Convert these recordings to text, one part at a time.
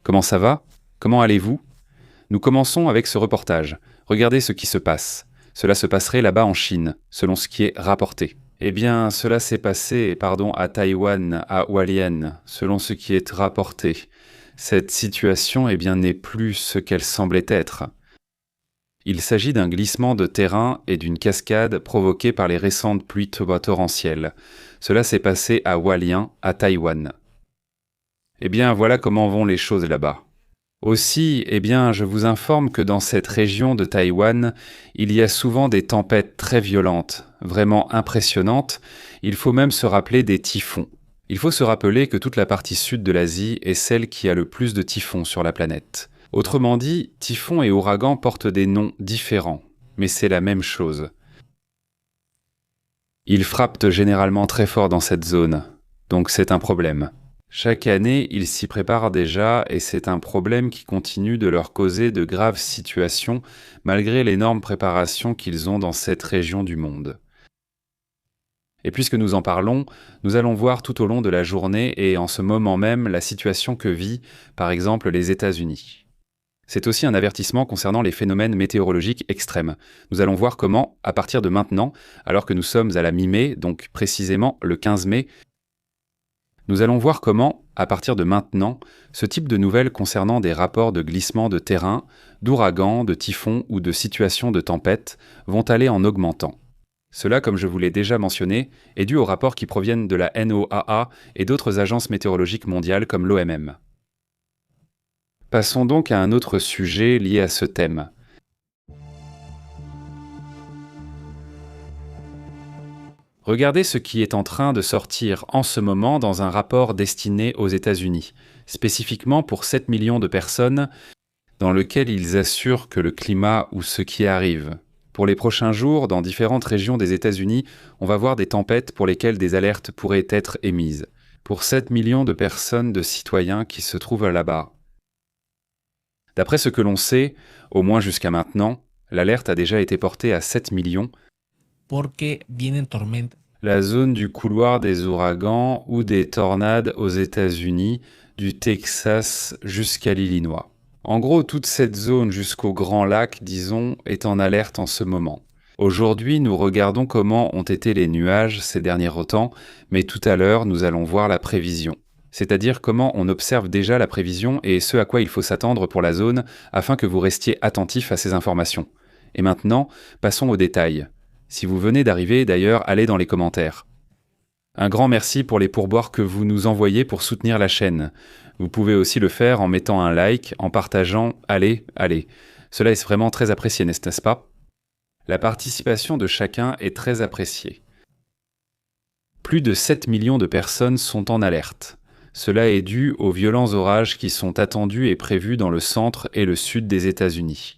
Comment ça va? Comment allez-vous? Nous commençons avec ce reportage. Regardez ce qui se passe. Cela se passerait là-bas en Chine, selon ce qui est rapporté. Eh bien, cela s'est passé, à Taïwan, à Hualien, selon ce qui est rapporté. Cette situation, n'est plus ce qu'elle semblait être. Il s'agit d'un glissement de terrain et d'une cascade provoquée par les récentes pluies torrentielles. Cela s'est passé à Hualien, à Taïwan. Eh bien, voilà comment vont les choses là-bas. Aussi, je vous informe que dans cette région de Taïwan, il y a souvent des tempêtes très violentes, vraiment impressionnantes. Il faut même se rappeler des typhons. Il faut se rappeler que toute la partie sud de l'Asie est celle qui a le plus de typhons sur la planète. Autrement dit, typhons et ouragans portent des noms différents, mais c'est la même chose. Ils frappent généralement très fort dans cette zone, donc c'est un problème. Chaque année, ils s'y préparent déjà et c'est un problème qui continue de leur causer de graves situations malgré l'énorme préparation qu'ils ont dans cette région du monde. Et puisque nous en parlons, nous allons voir tout au long de la journée et en ce moment même la situation que vit, par exemple, les États-Unis. C'est aussi un avertissement concernant les phénomènes météorologiques extrêmes. Nous allons voir comment, à partir de maintenant, alors que nous sommes à la mi-mai, donc précisément le 15 mai, nous allons voir comment, à partir de maintenant, ce type de nouvelles concernant des rapports de glissement de terrain, d'ouragans, de typhons ou de situations de tempête vont aller en augmentant. Cela, comme je vous l'ai déjà mentionné, est dû aux rapports qui proviennent de la NOAA et d'autres agences météorologiques mondiales comme l'OMM. Passons donc à un autre sujet lié à ce thème. Regardez ce qui est en train de sortir en ce moment dans un rapport destiné aux États-Unis, spécifiquement pour 7 millions de personnes, dans lequel ils assurent que le climat ou ce qui arrive. Pour les prochains jours, dans différentes régions des États-Unis, on va voir des tempêtes pour lesquelles des alertes pourraient être émises. Pour 7 millions de personnes, de citoyens qui se trouvent là-bas. D'après ce que l'on sait, au moins jusqu'à maintenant, l'alerte a déjà été portée à 7 millions. La zone du couloir des ouragans ou des tornades aux États-Unis, du Texas jusqu'à l'Illinois. En gros, toute cette zone jusqu'au Grand Lac, disons, est en alerte en ce moment. Aujourd'hui, nous regardons comment ont été les nuages ces derniers temps, mais tout à l'heure, nous allons voir la prévision. C'est-à-dire comment on observe déjà la prévision et ce à quoi il faut s'attendre pour la zone afin que vous restiez attentif à ces informations. Et maintenant, passons aux détails. Si vous venez d'arriver, d'ailleurs, allez dans les commentaires. Un grand merci pour les pourboires que vous nous envoyez pour soutenir la chaîne. Vous pouvez aussi le faire en mettant un like, en partageant. Allez. Cela est vraiment très apprécié, n'est-ce pas? La participation de chacun est très appréciée. Plus de 7 millions de personnes sont en alerte. Cela est dû aux violents orages qui sont attendus et prévus dans le centre et le sud des États-Unis.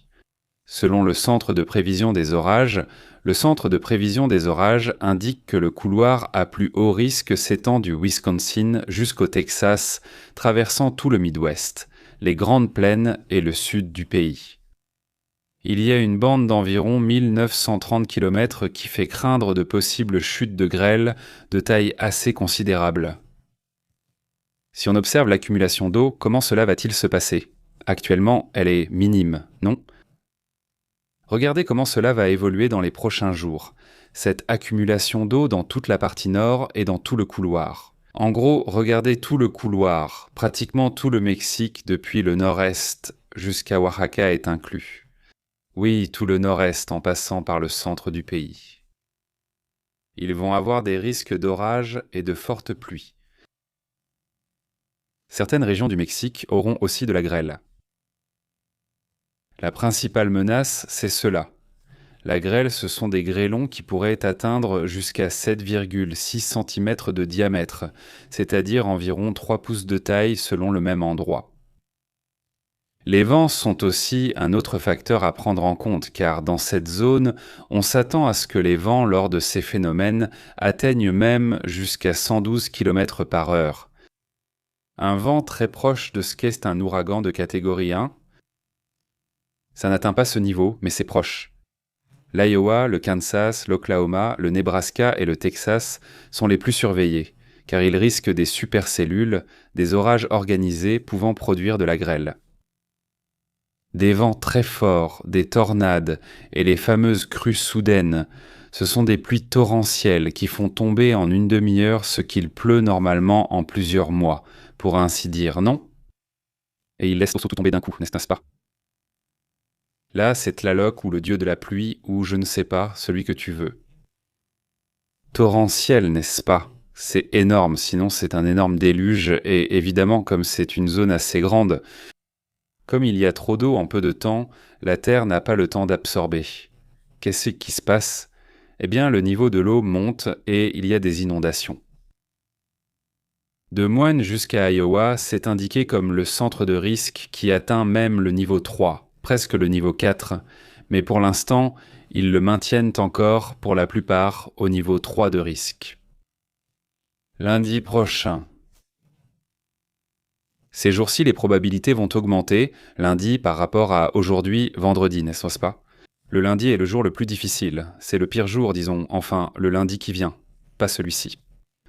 Selon le Centre de prévision des orages, le Centre de prévision des orages indique que le couloir à plus haut risque s'étend du Wisconsin jusqu'au Texas, traversant tout le Midwest, les Grandes Plaines et le sud du pays. Il y a une bande d'environ 1930 km qui fait craindre de possibles chutes de grêle de taille assez considérable. Si on observe l'accumulation d'eau, comment cela va-t-il se passer? Actuellement, elle est minime, non? Regardez comment cela va évoluer dans les prochains jours. Cette accumulation d'eau dans toute la partie nord et dans tout le couloir. En gros, regardez tout le couloir. Pratiquement tout le Mexique depuis le nord-est jusqu'à Oaxaca est inclus. Oui, tout le nord-est en passant par le centre du pays. Ils vont avoir des risques d'orage et de fortes pluies. Certaines régions du Mexique auront aussi de la grêle. La principale menace, c'est cela. La grêle, ce sont des grêlons qui pourraient atteindre jusqu'à 7,6 cm de diamètre, c'est-à-dire environ 3 pouces de taille selon le même endroit. Les vents sont aussi un autre facteur à prendre en compte, car dans cette zone, on s'attend à ce que les vents lors de ces phénomènes atteignent même jusqu'à 112 km par heure. Un vent très proche de ce qu'est un ouragan de catégorie 1. Ça n'atteint pas ce niveau, mais c'est proche. L'Iowa, le Kansas, l'Oklahoma, le Nebraska et le Texas sont les plus surveillés, car il risque des supercellules, des orages organisés pouvant produire de la grêle. Des vents très forts, des tornades et les fameuses crues soudaines, ce sont des pluies torrentielles qui font tomber en une demi-heure ce qu'il pleut normalement en plusieurs mois, pour ainsi dire, non? Et il laisse tout tomber d'un coup, n'est-ce pas? Là, c'est Tlaloc ou le dieu de la pluie, ou je ne sais pas, celui que tu veux. Torrentiel, n'est-ce pas? C'est énorme, sinon c'est un énorme déluge, et évidemment, comme c'est une zone assez grande, comme il y a trop d'eau en peu de temps, la Terre n'a pas le temps d'absorber. Qu'est-ce qui se passe? Eh bien, le niveau de l'eau monte et il y a des inondations. De Moine jusqu'à Iowa, c'est indiqué comme le centre de risque qui atteint même le niveau 3, presque le niveau 4, mais pour l'instant, ils le maintiennent encore, pour la plupart, au niveau 3 de risque. Lundi prochain. Ces jours-ci, les probabilités vont augmenter, lundi par rapport à aujourd'hui, vendredi, n'est-ce pas? Le lundi est le jour le plus difficile, c'est le pire jour, disons, enfin, le lundi qui vient, pas celui-ci.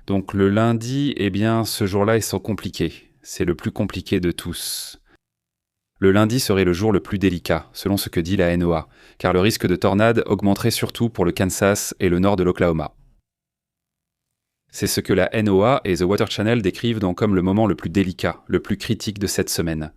Donc le lundi, eh bien, ce jour-là est compliqué, c'est le plus compliqué de tous. Le lundi serait le jour le plus délicat, selon ce que dit la NOAA, car le risque de tornade augmenterait surtout pour le Kansas et le nord de l'Oklahoma. C'est ce que la NOAA et The Weather Channel décrivent comme le moment le plus délicat, le plus critique de cette semaine.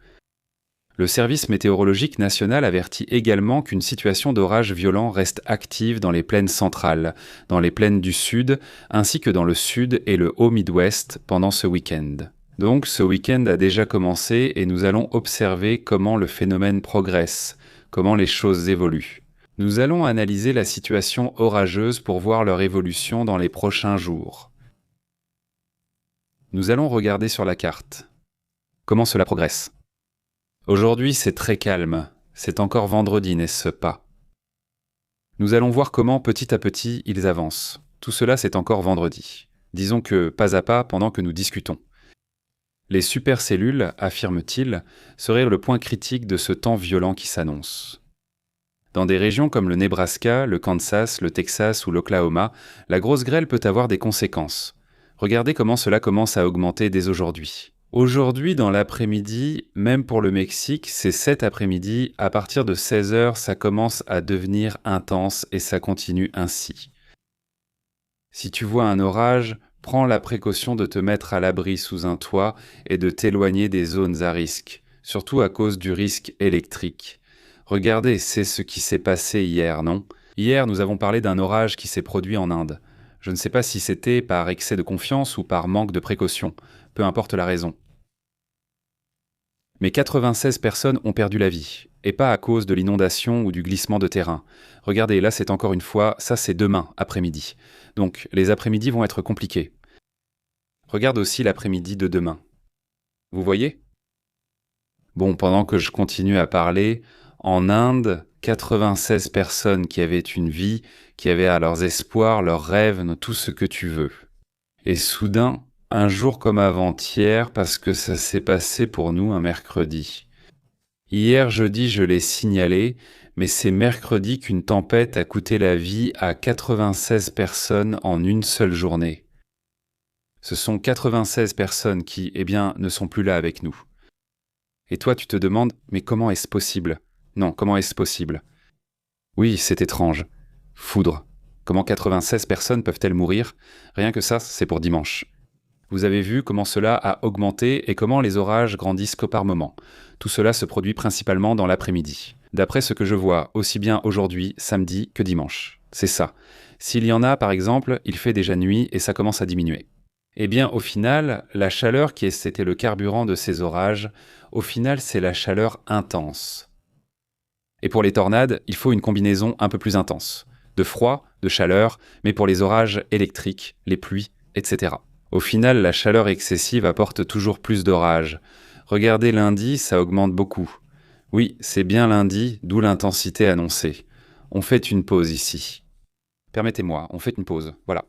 Le Service météorologique national avertit également qu'une situation d'orage violent reste active dans les plaines centrales, dans les plaines du sud, ainsi que dans le sud et le Haut-Midwest pendant ce week-end. Donc ce week-end a déjà commencé et nous allons observer comment le phénomène progresse, comment les choses évoluent. Nous allons analyser la situation orageuse pour voir leur évolution dans les prochains jours. Nous allons regarder sur la carte. Comment cela progresse? Aujourd'hui, c'est très calme. C'est encore vendredi, n'est-ce pas? Nous allons voir comment, petit à petit, ils avancent. Tout cela, c'est encore vendredi. Disons que, pas à pas, pendant que nous discutons. Les supercellules, affirme-t-il, seraient le point critique de ce temps violent qui s'annonce. Dans des régions comme le Nebraska, le Kansas, le Texas ou l'Oklahoma, la grosse grêle peut avoir des conséquences. Regardez comment cela commence à augmenter dès aujourd'hui. Aujourd'hui, dans l'après-midi, même pour le Mexique, c'est cet après-midi, à partir de 16h, ça commence à devenir intense et ça continue ainsi. Si tu vois un orage, prends la précaution de te mettre à l'abri sous un toit et de t'éloigner des zones à risque, surtout à cause du risque électrique. Regardez, c'est ce qui s'est passé hier, non? Hier, nous avons parlé d'un orage qui s'est produit en Inde. Je ne sais pas si c'était par excès de confiance ou par manque de précaution, peu importe la raison. Mais 96 personnes ont perdu la vie, et pas à cause de l'inondation ou du glissement de terrain. Regardez, là c'est encore une fois, ça c'est demain, après-midi. Donc les après-midi vont être compliqués. Regarde aussi l'après-midi de demain. Vous voyez? Bon, pendant que je continue à parler, en Inde, 96 personnes qui avaient une vie, qui avaient leurs espoirs, leurs rêves, tout ce que tu veux. Et soudain, un jour comme avant-hier, parce que ça s'est passé pour nous un mercredi. Hier jeudi, je l'ai signalé, mais c'est mercredi qu'une tempête a coûté la vie à 96 personnes en une seule journée. Ce sont 96 personnes qui, ne sont plus là avec nous. Et toi, tu te demandes, mais comment est-ce possible? Non, comment est-ce possible? Oui, c'est étrange. Foudre. Comment 96 personnes peuvent-elles mourir? Rien que ça, c'est pour dimanche. Vous avez vu comment cela a augmenté et comment les orages grandissent que par moments. Tout cela se produit principalement dans l'après-midi. D'après ce que je vois, aussi bien aujourd'hui, samedi, que dimanche. C'est ça. S'il y en a, par exemple, il fait déjà nuit et ça commence à diminuer. Eh bien, au final, la chaleur c'était le carburant de ces orages, au final, c'est la chaleur intense. Et pour les tornades, il faut une combinaison un peu plus intense. De froid, de chaleur, mais pour les orages électriques, les pluies, etc. Au final, la chaleur excessive apporte toujours plus d'orages. Regardez lundi, ça augmente beaucoup. Oui, c'est bien lundi, d'où l'intensité annoncée. On fait une pause ici. Permettez-moi, on fait une pause, voilà.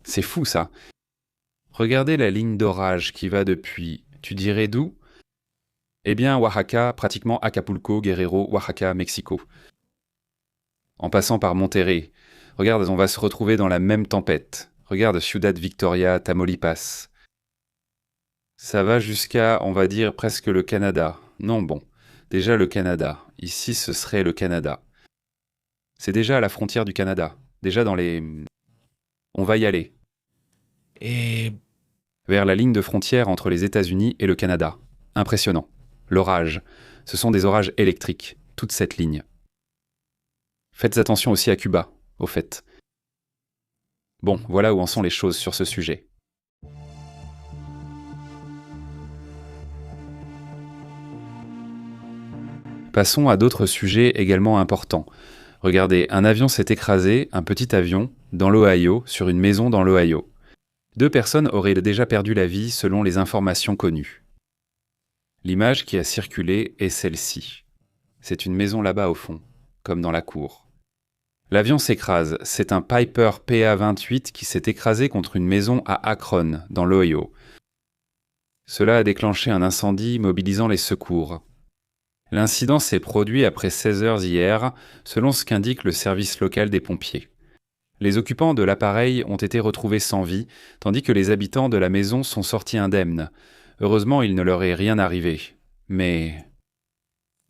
C'est fou ça. Regardez la ligne d'orage qui va depuis, tu dirais d'où? Eh bien, Oaxaca, pratiquement Acapulco, Guerrero, Oaxaca, Mexico. En passant par Monterrey. Regarde, on va se retrouver dans la même tempête. Regarde Ciudad Victoria, Tamaulipas. Ça va jusqu'à, on va dire, presque le Canada. Non, bon. Déjà le Canada. Ici, ce serait le Canada. C'est déjà à la frontière du Canada. Déjà dans les... On va y aller. Et Vers la ligne de frontière entre les États-Unis et le Canada. Impressionnant. L'orage. Ce sont des orages électriques, toute cette ligne. Faites attention aussi à Cuba, au fait. Bon, voilà où en sont les choses sur ce sujet. Passons à d'autres sujets également importants. Regardez, un avion s'est écrasé, un petit avion, dans l'Ohio, sur une maison dans l'Ohio. 2 personnes auraient déjà perdu la vie selon les informations connues. L'image qui a circulé est celle-ci. C'est une maison là-bas au fond, comme dans la cour. L'avion s'écrase, c'est un Piper PA-28 qui s'est écrasé contre une maison à Akron, dans l'Ohio. Cela a déclenché un incendie mobilisant les secours. L'incident s'est produit après 16 heures hier, selon ce qu'indique le service local des pompiers. Les occupants de l'appareil ont été retrouvés sans vie, tandis que les habitants de la maison sont sortis indemnes. Heureusement, il ne leur est rien arrivé. Mais...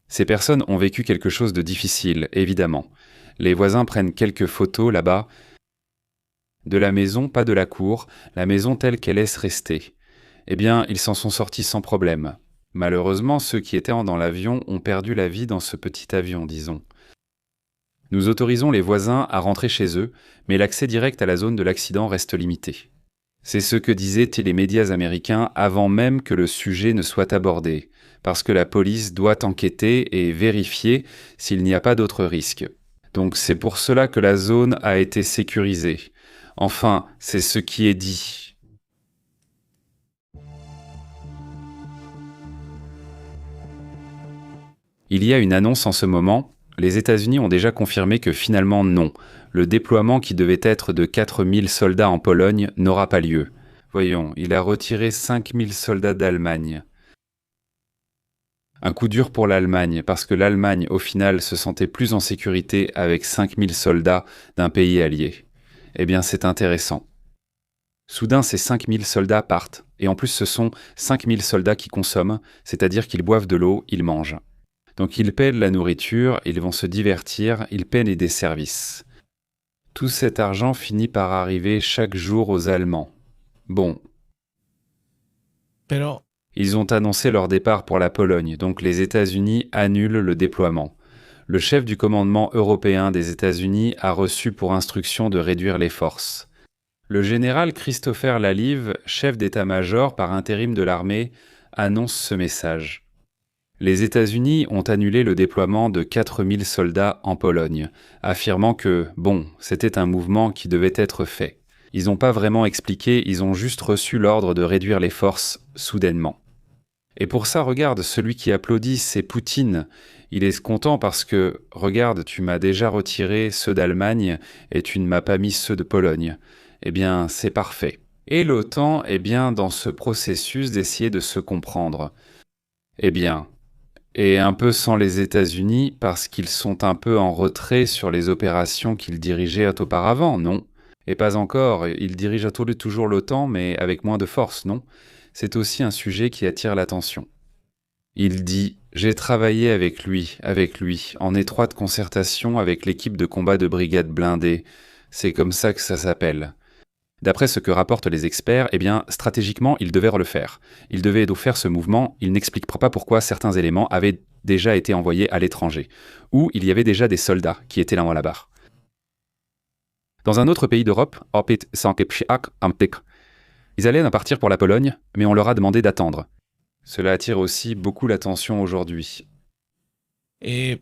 Ces personnes ont vécu quelque chose de difficile, évidemment. Les voisins prennent quelques photos là-bas. De la maison, pas de la cour, la maison telle qu'elle laisse rester. Eh bien, ils s'en sont sortis sans problème. Malheureusement, ceux qui étaient dans l'avion ont perdu la vie dans ce petit avion, disons. Nous autorisons les voisins à rentrer chez eux, mais l'accès direct à la zone de l'accident reste limité. C'est ce que disaient les médias américains avant même que le sujet ne soit abordé, parce que la police doit enquêter et vérifier s'il n'y a pas d'autres risques. Donc c'est pour cela que la zone a été sécurisée. Enfin, c'est ce qui est dit. Il y a une annonce en ce moment. Les États-Unis ont déjà confirmé que finalement non. Le déploiement qui devait être de 4000 soldats en Pologne n'aura pas lieu. Voyons, il a retiré 5000 soldats d'Allemagne. Un coup dur pour l'Allemagne, parce que l'Allemagne, au final, se sentait plus en sécurité avec 5000 soldats d'un pays allié. Eh bien, c'est intéressant. Soudain, ces 5000 soldats partent, et en plus ce sont 5000 soldats qui consomment, c'est-à-dire qu'ils boivent de l'eau, ils mangent. Donc ils paient de la nourriture, ils vont se divertir, ils paient des services. Tout cet argent finit par arriver chaque jour aux Allemands. Bon, pero ils ont annoncé leur départ pour la Pologne, donc les États-Unis annulent le déploiement. Le chef du commandement européen des États-Unis a reçu pour instruction de réduire les forces. Le général Christopher Lalive, chef d'état-major par intérim de l'armée, annonce ce message. Les États-Unis ont annulé le déploiement de 4000 soldats en Pologne, affirmant que, bon, c'était un mouvement qui devait être fait. Ils n'ont pas vraiment expliqué, ils ont juste reçu l'ordre de réduire les forces soudainement. Et pour ça, regarde, celui qui applaudit, c'est Poutine. Il est content parce que, regarde, tu m'as déjà retiré ceux d'Allemagne et tu ne m'as pas mis ceux de Pologne. Eh bien, c'est parfait. Et l'OTAN est bien dans ce processus d'essayer de se comprendre. Eh bien, et un peu sans les États-Unis parce qu'ils sont un peu en retrait sur les opérations qu'ils dirigeaient auparavant, non? Et pas encore, ils dirigent toujours l'OTAN, mais avec moins de force, non? C'est aussi un sujet qui attire l'attention. Il dit « J'ai travaillé avec lui, en étroite concertation avec l'équipe de combat de brigade blindée. C'est comme ça que ça s'appelle. » D'après ce que rapportent les experts, eh bien, stratégiquement, il devait le faire. Il devait donc faire ce mouvement, il n'explique pas pourquoi certains éléments avaient déjà été envoyés à l'étranger, ou il y avait déjà des soldats qui étaient là-bas. Dans un autre pays d'Europe, ils allaient partir pour la Pologne, mais on leur a demandé d'attendre. Cela attire aussi beaucoup l'attention aujourd'hui. et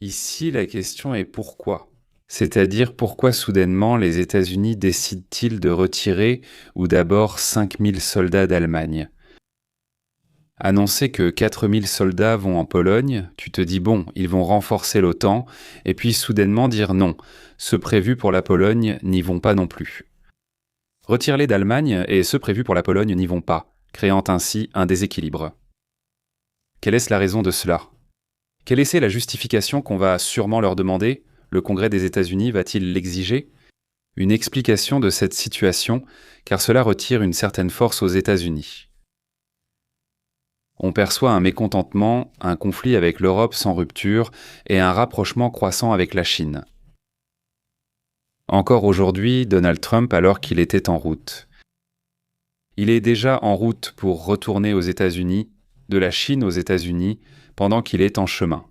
Ici, la question est pourquoi ? C'est-à-dire pourquoi soudainement les États-Unis décident-ils de retirer ou d'abord 5000 soldats d'Allemagne ? Annoncer que 4000 soldats vont en Pologne, tu te dis bon, ils vont renforcer l'OTAN, et puis soudainement dire non, ceux prévus pour la Pologne n'y vont pas non plus. Retire-les d'Allemagne et ceux prévus pour la Pologne n'y vont pas, créant ainsi un déséquilibre. Quelle est la raison de cela ? Quelle est la justification qu'on va sûrement leur demander ? Le Congrès des États-Unis va-t-il l'exiger ? une explication de cette situation, car cela retire une certaine force aux États-Unis. On perçoit un mécontentement, un conflit avec l'Europe sans rupture et un rapprochement croissant avec la Chine. Encore aujourd'hui, Donald Trump, alors qu'il était en route. Il est déjà en route pour retourner aux États-Unis, de la Chine aux États-Unis, pendant qu'il est en chemin.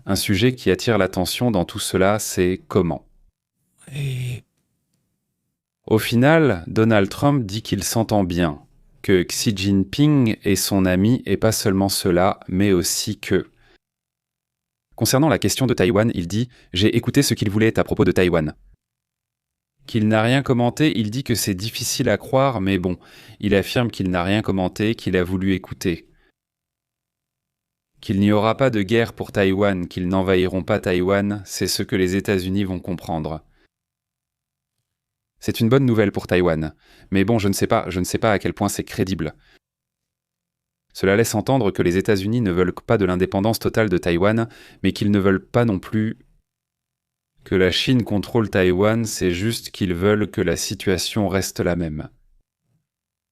Un sujet qui attire l'attention dans tout cela, c'est comment. Et Au final, Donald Trump dit qu'il s'entend bien, que Xi Jinping est son ami et pas seulement cela, mais aussi que... Concernant la question de Taïwan, il dit « J'ai écouté ce qu'il voulait à propos de Taïwan ». Qu'il n'a rien commenté, il dit que c'est difficile à croire, mais bon, il affirme qu'il n'a rien commenté, qu'il a voulu écouter. Qu'il n'y aura pas de guerre pour Taïwan, qu'ils n'envahiront pas Taïwan, c'est ce que les États-Unis vont comprendre. C'est une bonne nouvelle pour Taïwan, mais bon, je ne sais pas à quel point c'est crédible. Cela laisse entendre que les États-Unis ne veulent pas de l'indépendance totale de Taïwan, mais qu'ils ne veulent pas non plus que la Chine contrôle Taïwan, c'est juste qu'ils veulent que la situation reste la même.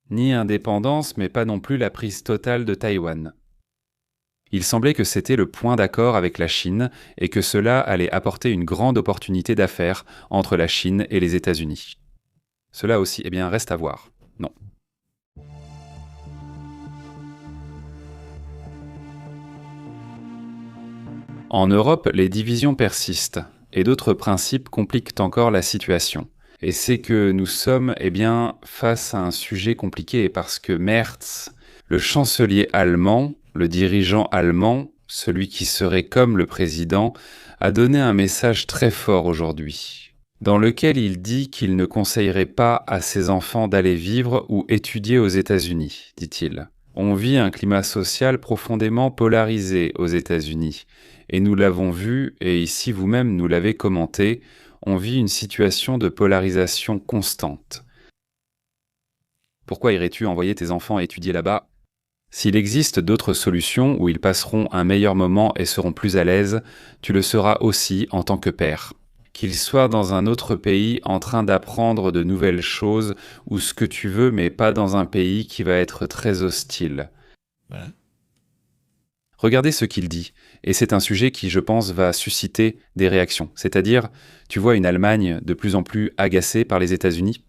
Ni indépendance, mais pas non plus la prise totale de Taïwan. Il semblait que c'était le point d'accord avec la Chine et que cela allait apporter une grande opportunité d'affaires entre la Chine et les États-Unis. Cela aussi, reste à voir. Non. En Europe, les divisions persistent et d'autres principes compliquent encore la situation. Et c'est que nous sommes face à un sujet compliqué parce que Merz, le chancelier allemand, le dirigeant allemand, celui qui serait comme le président, a donné un message très fort aujourd'hui, dans lequel il dit qu'il ne conseillerait pas à ses enfants d'aller vivre ou étudier aux États-Unis, dit-il. On vit un climat social profondément polarisé aux États-Unis, et nous l'avons vu, et ici vous-même nous l'avez commenté, on vit une situation de polarisation constante. Pourquoi irais-tu envoyer tes enfants étudier là-bas ? S'il existe d'autres solutions où ils passeront un meilleur moment et seront plus à l'aise, tu le seras aussi en tant que père. Qu'ils soient dans un autre pays en train d'apprendre de nouvelles choses ou ce que tu veux, mais pas dans un pays qui va être très hostile. voilà. Regardez ce qu'il dit, et c'est un sujet qui, je pense, va susciter des réactions. C'est-à-dire, tu vois une Allemagne de plus en plus agacée par les États-Unis.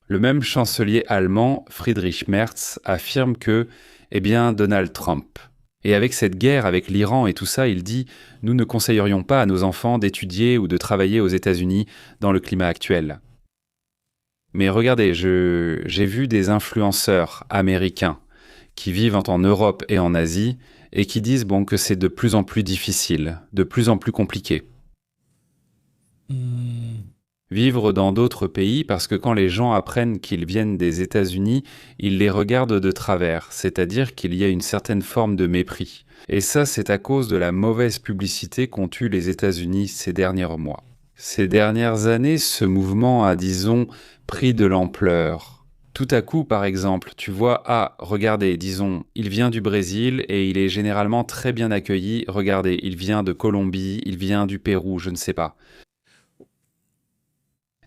Le même chancelier allemand, Friedrich Merz, affirme que, Donald Trump. Et avec cette guerre avec l'Iran et tout ça, il dit « Nous ne conseillerions pas à nos enfants d'étudier ou de travailler aux États-Unis dans le climat actuel. » Mais regardez, j'ai vu des influenceurs américains qui vivent en Europe et en Asie et qui disent que c'est de plus en plus difficile, de plus en plus compliqué. Vivre dans d'autres pays parce que quand les gens apprennent qu'ils viennent des États-Unis, ils les regardent de travers, c'est-à-dire qu'il y a une certaine forme de mépris. Et ça, c'est à cause de la mauvaise publicité qu'ont eue les États-Unis ces derniers mois. Ces dernières années, ce mouvement a, disons, pris de l'ampleur. Tout à coup, par exemple, tu vois, regardez, disons, il vient du Brésil et il est généralement très bien accueilli. Regardez, il vient de Colombie, il vient du Pérou, je ne sais pas.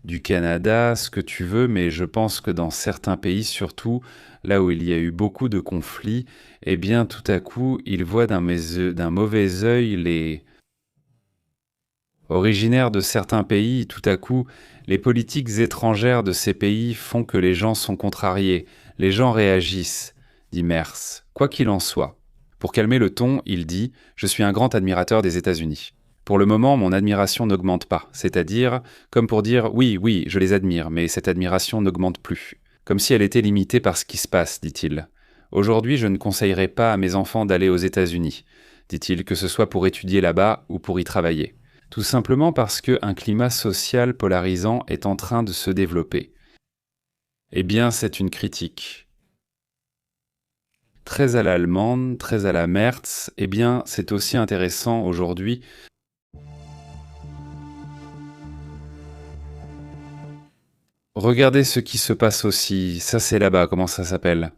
Du Canada, ce que tu veux, mais je pense que dans certains pays, surtout là où il y a eu beaucoup de conflits, tout à coup, ils voient d'un mauvais œil les originaires de certains pays. Tout à coup, les politiques étrangères de ces pays font que les gens sont contrariés, les gens réagissent, dit Merz. Quoi qu'il en soit, pour calmer le ton, il dit « Je suis un grand admirateur des États-Unis ». Pour le moment, mon admiration n'augmente pas, c'est-à-dire, comme pour dire « Oui, je les admire, mais cette admiration n'augmente plus ». Comme si elle était limitée par ce qui se passe, dit-il. Aujourd'hui, je ne conseillerais pas à mes enfants d'aller aux États-Unis, dit-il, que ce soit pour étudier là-bas ou pour y travailler. Tout simplement parce qu'un climat social polarisant est en train de se développer. C'est une critique. Très à l'allemande, très à la Merz, c'est aussi intéressant aujourd'hui. Regardez ce qui se passe aussi, ça c'est là-bas, comment ça s'appelle ?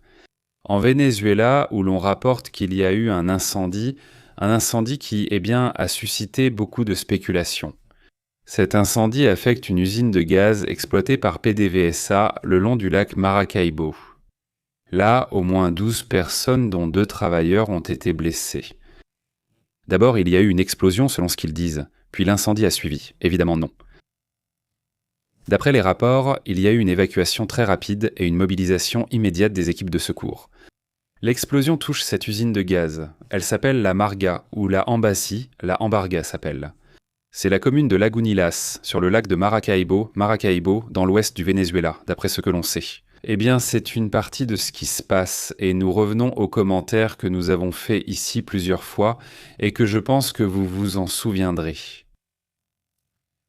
En Venezuela, où l'on rapporte qu'il y a eu un incendie qui, a suscité beaucoup de spéculations. Cet incendie affecte une usine de gaz exploitée par PDVSA le long du lac Maracaibo. Là, au moins 12 personnes, dont 2 travailleurs, ont été blessées. D'abord, il y a eu une explosion selon ce qu'ils disent, puis l'incendie a suivi. Évidemment non. D'après les rapports, il y a eu une évacuation très rapide et une mobilisation immédiate des équipes de secours. L'explosion touche cette usine de gaz. Elle s'appelle la Marga, ou la Ambassi, la Ambarga s'appelle. C'est la commune de Lagunilas, sur le lac de Maracaibo, dans l'ouest du Venezuela, d'après ce que l'on sait. Eh bien, c'est une partie de ce qui se passe, et nous revenons aux commentaires que nous avons faits ici plusieurs fois, et que je pense que vous vous en souviendrez.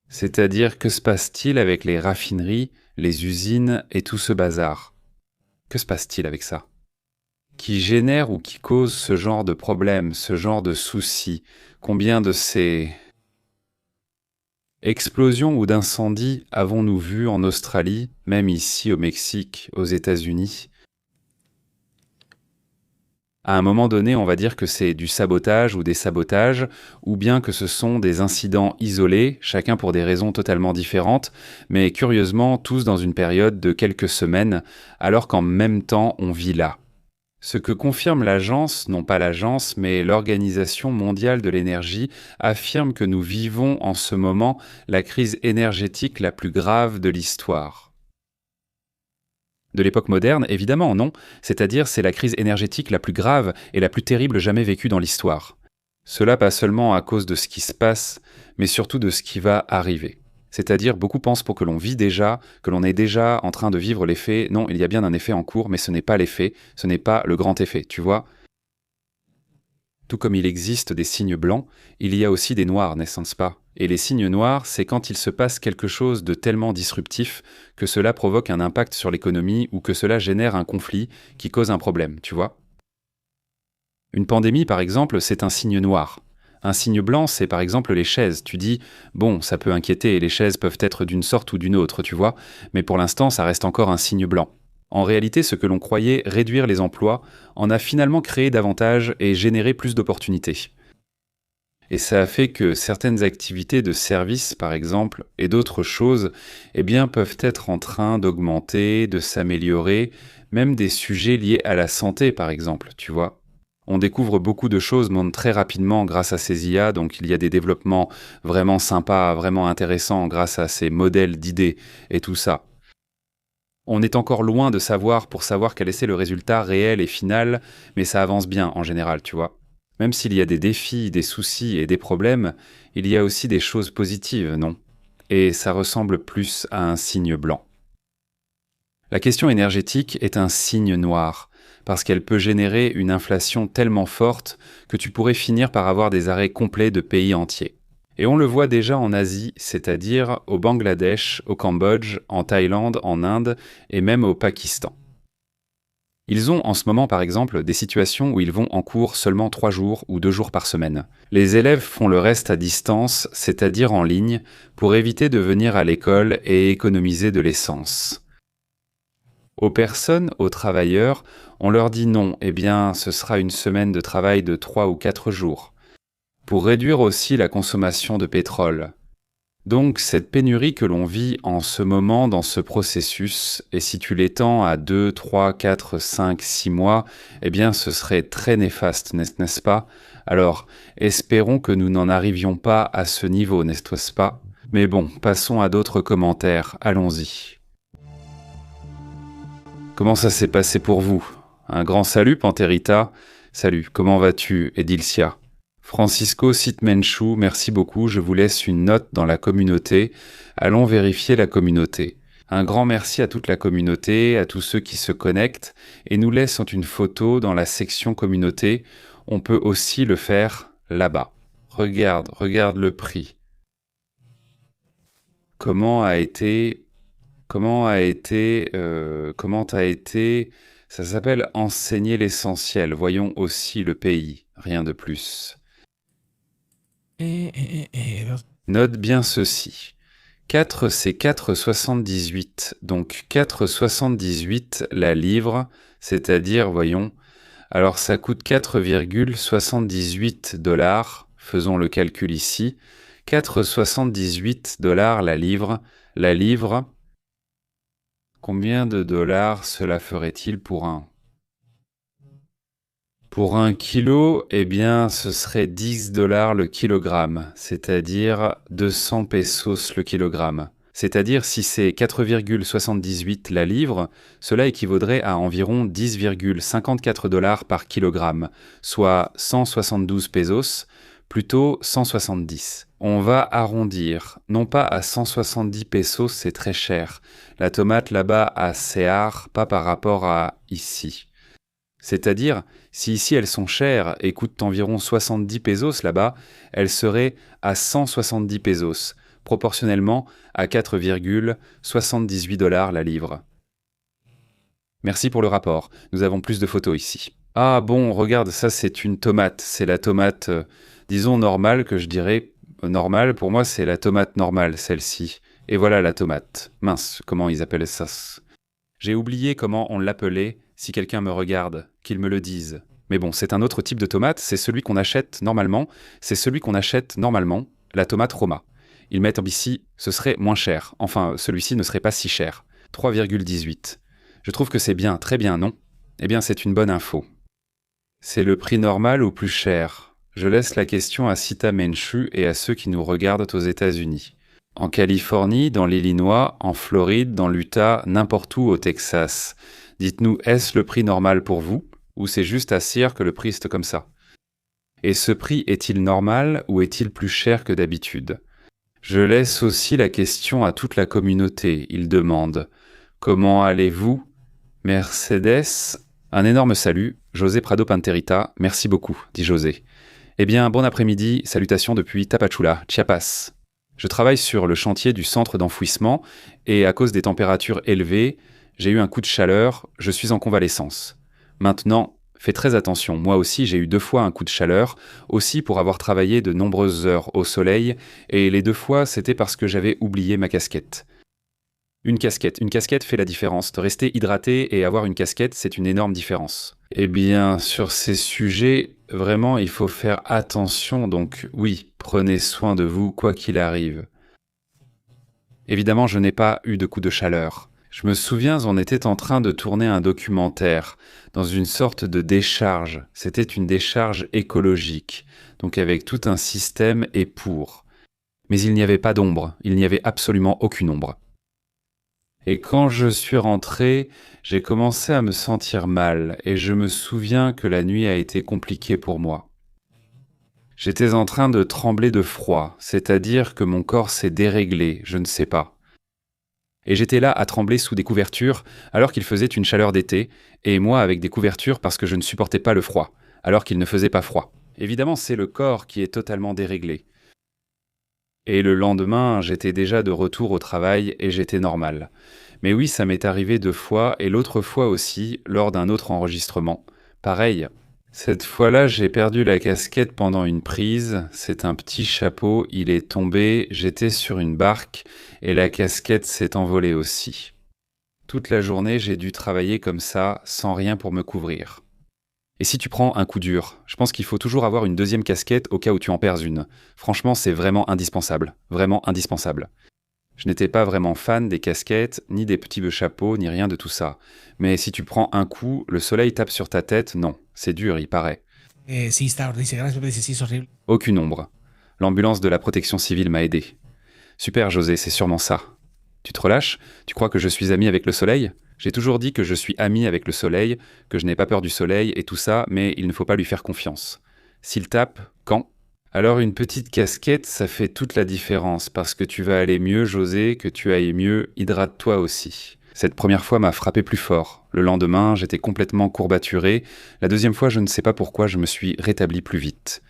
C'est-à-dire, que se passe-t-il avec les raffineries, les usines et tout ce bazar? Que se passe-t-il avec ça? Qui génère ou qui cause ce genre de problème, ce genre de soucis? Combien de ces explosions ou d'incendies avons-nous vu en Australie, même ici au Mexique, aux États-Unis? À un moment donné, on va dire que c'est du sabotage ou des sabotages, ou bien que ce sont des incidents isolés, chacun pour des raisons totalement différentes, mais curieusement tous dans une période de quelques semaines, alors qu'en même temps on vit là. Ce que confirme l'agence, non pas l'agence, mais l'Organisation mondiale de l'énergie, affirme que nous vivons en ce moment la crise énergétique la plus grave de l'histoire. De l'époque moderne, évidemment, non, c'est-à-dire c'est la crise énergétique la plus grave et la plus terrible jamais vécue dans l'histoire. Cela pas seulement à cause de ce qui se passe, mais surtout de ce qui va arriver. C'est-à-dire, beaucoup pensent pour que l'on vit déjà, que l'on est déjà en train de vivre l'effet. Non, il y a bien un effet en cours, mais ce n'est pas l'effet, ce n'est pas le grand effet, tu vois. Tout comme il existe des signes blancs, il y a aussi des noirs, n'est-ce pas? Et les signes noirs, c'est quand il se passe quelque chose de tellement disruptif que cela provoque un impact sur l'économie ou que cela génère un conflit qui cause un problème, tu vois. Une pandémie, par exemple, c'est un signe noir. Un signe blanc, c'est par exemple les chaises. Tu dis, bon, ça peut inquiéter et les chaises peuvent être d'une sorte ou d'une autre, tu vois, mais pour l'instant, ça reste encore un signe blanc. En réalité, ce que l'on croyait réduire les emplois en a finalement créé davantage et généré plus d'opportunités. Et ça a fait que certaines activités de service, par exemple, et d'autres choses, eh bien, peuvent être en train d'augmenter, de s'améliorer, même des sujets liés à la santé, par exemple, tu vois. On découvre beaucoup de choses très rapidement grâce à ces IA, donc il y a des développements vraiment sympas, vraiment intéressants grâce à ces modèles d'idées et tout ça. On est encore loin de savoir pour savoir quel est le résultat réel et final, mais ça avance bien en général, tu vois. Même s'il y a des défis, des soucis et des problèmes, il y a aussi des choses positives, non? Et ça ressemble plus à un signe blanc. La question énergétique est un signe noir, parce qu'elle peut générer une inflation tellement forte que tu pourrais finir par avoir des arrêts complets de pays entiers. Et on le voit déjà en Asie, c'est-à-dire au Bangladesh, au Cambodge, en Thaïlande, en Inde et même au Pakistan. Ils ont en ce moment par exemple des situations où ils vont en cours seulement 3 jours ou 2 jours par semaine. Les élèves font le reste à distance, c'est-à-dire en ligne, pour éviter de venir à l'école et économiser de l'essence. Aux personnes, aux travailleurs, on leur dit non, eh bien ce sera une semaine de travail de 3 ou 4 jours, pour réduire aussi la consommation de pétrole. Donc cette pénurie que l'on vit en ce moment dans ce processus, et si tu l'étends à 2, 3, 4, 5, 6 mois, eh bien ce serait très néfaste, n'est-ce pas? Alors, espérons que nous n'en arrivions pas à ce niveau, n'est-ce pas? Mais bon, passons à d'autres commentaires, allons-y. Comment ça s'est passé pour vous? Un grand salut, Pantherita. Salut, comment vas-tu, Edilcia? Francisco Sitmenchou, merci beaucoup. Je vous laisse une note dans la communauté. Allons vérifier la communauté. Un grand merci à toute la communauté, à tous ceux qui se connectent et nous laissent une photo dans la section communauté. On peut aussi le faire là-bas. Regarde le prix. Comment a été, ça s'appelle enseigner l'essentiel. Voyons aussi le pays, rien de plus. Note bien ceci. 4, c'est 4,78. Donc 4,78 la livre, c'est-à-dire, voyons, alors ça coûte 4,78 $, faisons le calcul ici, $4,78 la livre. La livre, combien de dollars cela ferait-il pour un? Pour 1 kilo, eh bien, ce serait $10 le kilogramme, c'est-à-dire 200 pesos le kilogramme. C'est-à-dire, si c'est 4,78 la livre, cela équivaudrait à environ 10,54 dollars par kilogramme, soit 172 pesos, plutôt 170. On va arrondir, non pas à 170 pesos, c'est très cher. La tomate là-bas à Sear, pas par rapport à ici. C'est-à-dire, si ici elles sont chères et coûtent environ 70 pesos là-bas, elles seraient à 170 pesos, proportionnellement à 4,78 dollars la livre. Merci pour le rapport, nous avons plus de photos ici. Ah bon, regarde, ça c'est une tomate, c'est la tomate, disons normale, que je dirais normale, pour moi c'est la tomate normale, celle-ci. Et voilà la tomate. Mince, comment ils appellent ça? J'ai oublié comment on l'appelait. Si quelqu'un me regarde, qu'il me le dise. Mais bon, c'est un autre type de tomate, c'est celui qu'on achète normalement, la tomate Roma. Ils mettent ici, ce serait moins cher. Enfin, celui-ci ne serait pas si cher. 3,18. Je trouve que c'est bien, très bien, non? Eh bien, c'est une bonne info. C'est le prix normal ou plus cher? Je laisse la question à Sita Menchu et à ceux qui nous regardent aux États-Unis. En Californie, dans l'Illinois, en Floride, dans l'Utah, n'importe où au Texas. Dites-nous, est-ce le prix normal pour vous? Ou c'est juste à Sear que le prix est comme ça? Et ce prix est-il normal ou est-il plus cher que d'habitude? Je laisse aussi la question à toute la communauté. Il demande « Comment allez-vous? Mercedes ?» Un énorme salut, José Prado Panterita, merci beaucoup, dit José. Eh bien, bon après-midi, salutations depuis Tapachula, Chiapas. Je travaille sur le chantier du centre d'enfouissement et à cause des températures élevées, j'ai eu un coup de chaleur, je suis en convalescence. Maintenant, fais très attention, moi aussi j'ai eu 2 fois un coup de chaleur, aussi pour avoir travaillé de nombreuses heures au soleil, et les 2 fois c'était parce que j'avais oublié ma casquette. Une casquette fait la différence. De rester hydraté et avoir une casquette, c'est une énorme différence. Eh bien, sur ces sujets, vraiment, il faut faire attention, donc oui, prenez soin de vous quoi qu'il arrive. Évidemment, je n'ai pas eu de coup de chaleur. Je me souviens, on était en train de tourner un documentaire dans une sorte de décharge. C'était une décharge écologique, donc avec tout un système et pour. Mais il n'y avait pas d'ombre, il n'y avait absolument aucune ombre. Et quand je suis rentré, j'ai commencé à me sentir mal, et je me souviens que la nuit a été compliquée pour moi. J'étais en train de trembler de froid, c'est-à-dire que mon corps s'est déréglé, je ne sais pas. Et j'étais là à trembler sous des couvertures alors qu'il faisait une chaleur d'été, et moi avec des couvertures parce que je ne supportais pas le froid, alors qu'il ne faisait pas froid. Évidemment, c'est le corps qui est totalement déréglé. Et le lendemain, j'étais déjà de retour au travail et j'étais normal. Mais oui, ça m'est arrivé 2 fois, et l'autre fois aussi, lors d'un autre enregistrement. Pareil. Cette fois-là, j'ai perdu la casquette pendant une prise. C'est un petit chapeau, il est tombé, j'étais sur une barque, et la casquette s'est envolée aussi. Toute la journée, j'ai dû travailler comme ça, sans rien pour me couvrir. Et si tu prends un coup dur, je pense qu'il faut toujours avoir une deuxième casquette au cas où tu en perds une. Franchement, c'est vraiment indispensable. Vraiment indispensable. Je n'étais pas vraiment fan des casquettes, ni des petits chapeaux, ni rien de tout ça. Mais si tu prends un coup, le soleil tape sur ta tête, non. C'est dur, il paraît. Sí, está, dice, gracias, dice, sí, es horrible. Aucune ombre. L'ambulance de la protection civile m'a aidé. Super, José, c'est sûrement ça. Tu te relâches? Tu crois que je suis ami avec le soleil? J'ai toujours dit que je suis ami avec le soleil, que je n'ai pas peur du soleil et tout ça, mais il ne faut pas lui faire confiance. S'il tape, quand? Alors une petite casquette, ça fait toute la différence, parce que tu vas aller mieux, José, que tu ailles mieux, hydrate-toi aussi. Cette première fois m'a frappé plus fort. Le lendemain, j'étais complètement courbaturé. La deuxième fois, je ne sais pas pourquoi, je me suis rétabli plus vite.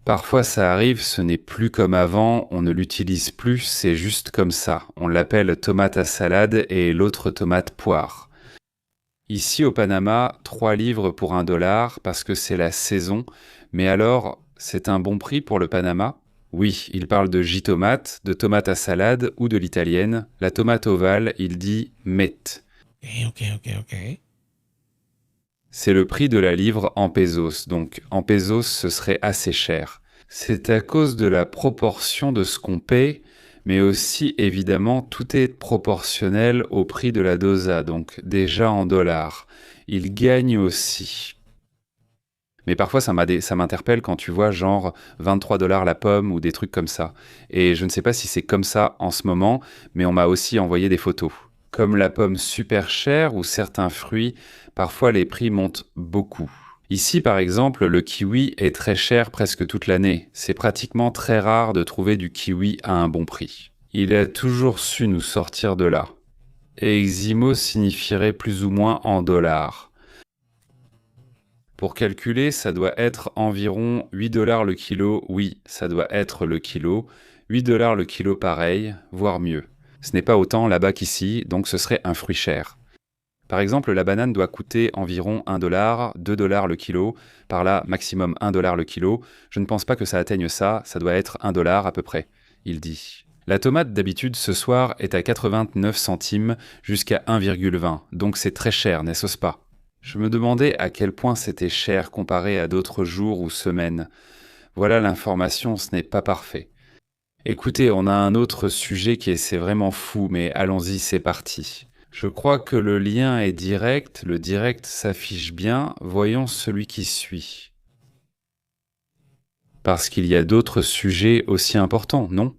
Parfois ça arrive, ce n'est plus comme avant, on ne l'utilise plus, c'est juste comme ça. On l'appelle tomate à salade et l'autre tomate poire. Ici au Panama, 3 livres pour $1 parce que c'est la saison. Mais alors, c'est un bon prix pour le Panama? Oui, il parle de J-tomate, de tomate à salade ou de l'italienne. La tomate ovale, il dit met. Ok. C'est le prix de la livre en pesos, donc en pesos ce serait assez cher. C'est à cause de la proportion de ce qu'on paie, mais aussi évidemment tout est proportionnel au prix de la dosa, donc déjà en dollars. Il gagne aussi. Mais parfois ça m'interpelle quand tu vois genre 23 dollars la pomme ou des trucs comme ça. Et je ne sais pas si c'est comme ça en ce moment, mais on m'a aussi envoyé des photos. Comme la pomme super chère ou certains fruits, parfois les prix montent beaucoup. Ici, par exemple, le kiwi est très cher presque toute l'année. C'est pratiquement très rare de trouver du kiwi à un bon prix. Il a toujours su nous sortir de là. Et Eximo signifierait plus ou moins en dollars. Pour calculer, ça doit être environ 8 dollars le kilo. Oui, ça doit être le kilo. 8 dollars le kilo pareil, voire mieux. Ce n'est pas autant là-bas qu'ici, donc ce serait un fruit cher. Par exemple, la banane doit coûter environ 1 dollar, 2 dollars le kilo, par là maximum 1 dollar le kilo. Je ne pense pas que ça atteigne ça, ça doit être 1 dollar à peu près, il dit. La tomate d'habitude ce soir est à 89 centimes jusqu'à 1,20, donc c'est très cher, n'est-ce pas? Je me demandais à quel point c'était cher comparé à d'autres jours ou semaines. Voilà l'information, ce n'est pas parfait. Écoutez, on a un autre sujet c'est vraiment fou, mais allons-y, c'est parti. Je crois que le lien est direct, le direct s'affiche bien, voyons celui qui suit. Parce qu'il y a d'autres sujets aussi importants, non?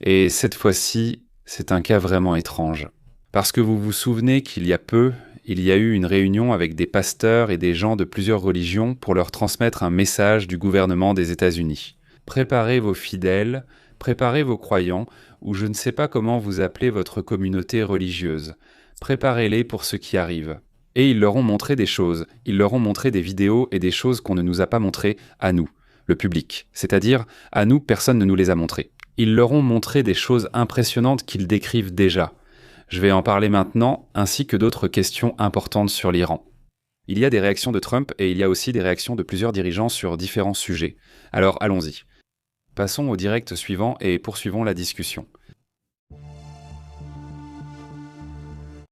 Et cette fois-ci, c'est un cas vraiment étrange. Parce que vous vous souvenez qu'il y a peu, il y a eu une réunion avec des pasteurs et des gens de plusieurs religions pour leur transmettre un message du gouvernement des États-Unis. Préparez vos fidèles, préparez vos croyants, ou je ne sais pas comment vous appelez votre communauté religieuse. Préparez-les pour ce qui arrive. Et ils leur ont montré des choses, ils leur ont montré des vidéos et des choses qu'on ne nous a pas montrées à nous, le public. C'est-à-dire, à nous, personne ne nous les a montrées. Ils leur ont montré des choses impressionnantes qu'ils décrivent déjà. Je vais en parler maintenant, ainsi que d'autres questions importantes sur l'Iran. Il y a des réactions de Trump et il y a aussi des réactions de plusieurs dirigeants sur différents sujets. Alors allons-y. Passons au direct suivant et poursuivons la discussion.